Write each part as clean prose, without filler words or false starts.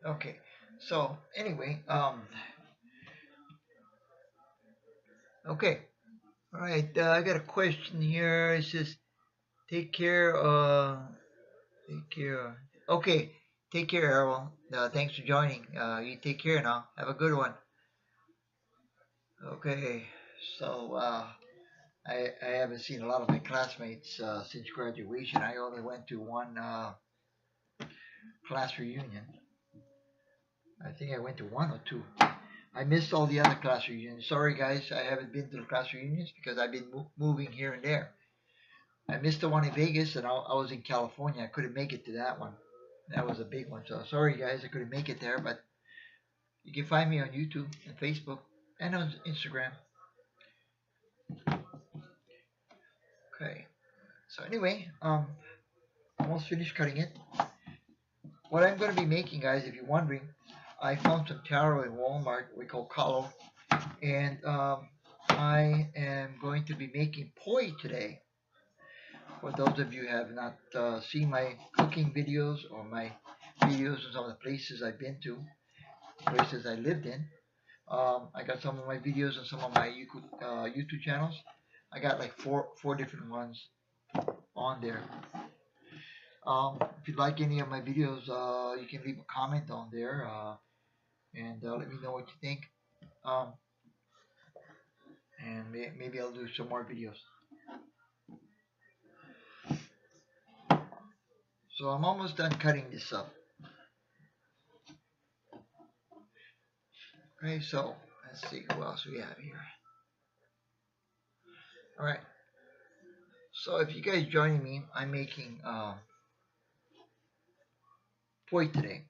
Okay. So anyway, okay. All right. I got a question here. It says, take care. Take care. Okay. Take care, Errol. Thanks for joining. You take care now. Have a good one. Okay. So I haven't seen a lot of my classmates since graduation. I only went to one class reunion. I think I went to one or two. I missed all the other class reunions. Sorry, guys, I haven't been to the class reunions because I've been moving here and there. I missed the one in Vegas, and I was in California. I couldn't make it to that one. That was a big one. So sorry, guys, I couldn't make it there. But you can find me on YouTube and Facebook and on Instagram. Okay. So anyway, almost finished cutting it. What I'm going to be making, guys, if you're wondering, I found some taro in Walmart we call kalo, and I am going to be making poi today. For those of you who have not seen my cooking videos or my videos of some of the places I've been to, places I lived in, I got some of my videos on some of my YouTube channels. I got like four different ones on there. If you like any of my videos, you can leave a comment on there and let me know what you think. Um, and maybe I'll do some more videos. So I'm almost done cutting this up. Okay, so let's see who else we have here. All right. So if you guys joining me, I'm making poi today.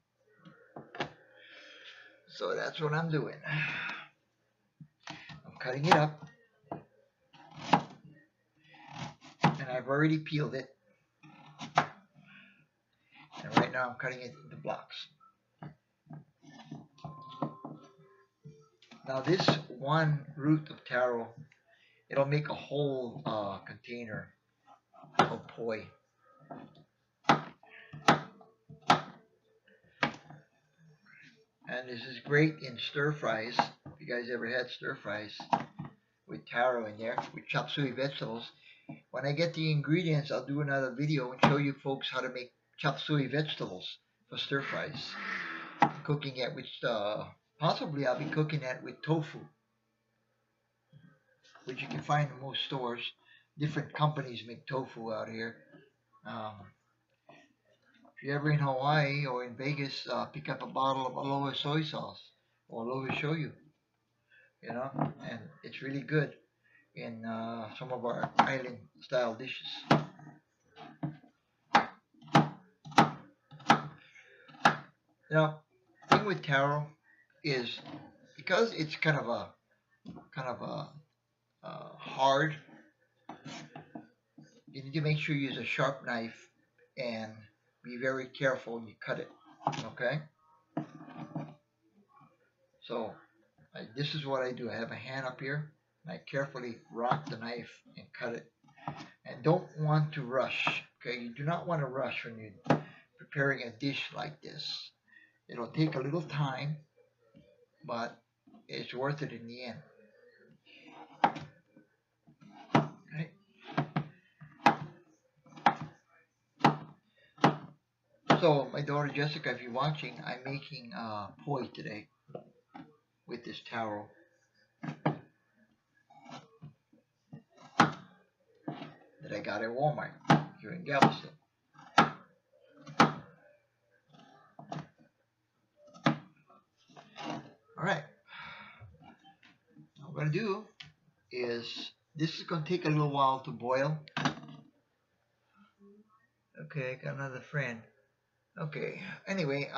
So that's what I'm doing. I'm cutting it up, and I've already peeled it. And right now I'm cutting it into blocks. Now this one root of taro, it'll make a whole container of poi. And this is great in stir fries. If you guys ever had stir fries with taro in there, with chop suey vegetables. When I get the ingredients, I'll do another video and show you folks how to make chop suey vegetables for stir fries. Cooking it with, possibly I'll be cooking it with tofu, which you can find in most stores. Different companies make tofu out here. Um, if you're ever in Hawaii or in Vegas, pick up a bottle of aloe soy sauce or aloe shoyu, and it's really good in some of our island style dishes. Now, thing with taro is because it's kind of a hard. You need to make sure you use a sharp knife and be very careful when you cut it. Okay. So this is what I do. I have a hand up here, and I carefully rock the knife and cut it. And don't want to rush. Okay, you do not want to rush when you're preparing a dish like this. It'll take a little time, but it's worth it in the end. Right? So my daughter Jessica, if you're watching, I'm making poi today with this taro that I got at Walmart here in Galveston. All right. What I'm gonna do is this is gonna take a little while to boil. Okay, got another friend. Okay. Anyway,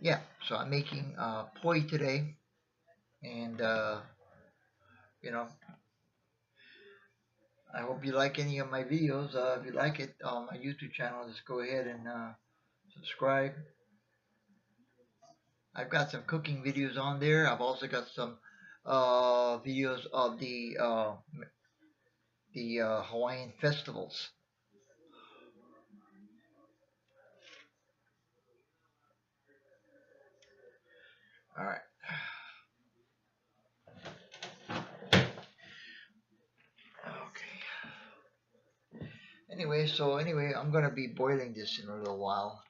yeah. So I'm making poi today, and you know, I hope you like any of my videos. If you like it on my YouTube channel, just go ahead and subscribe. I've got some cooking videos on there. I've also got some videos of the Hawaiian festivals. All right. Okay. Anyway, I'm gonna be boiling this in a little while.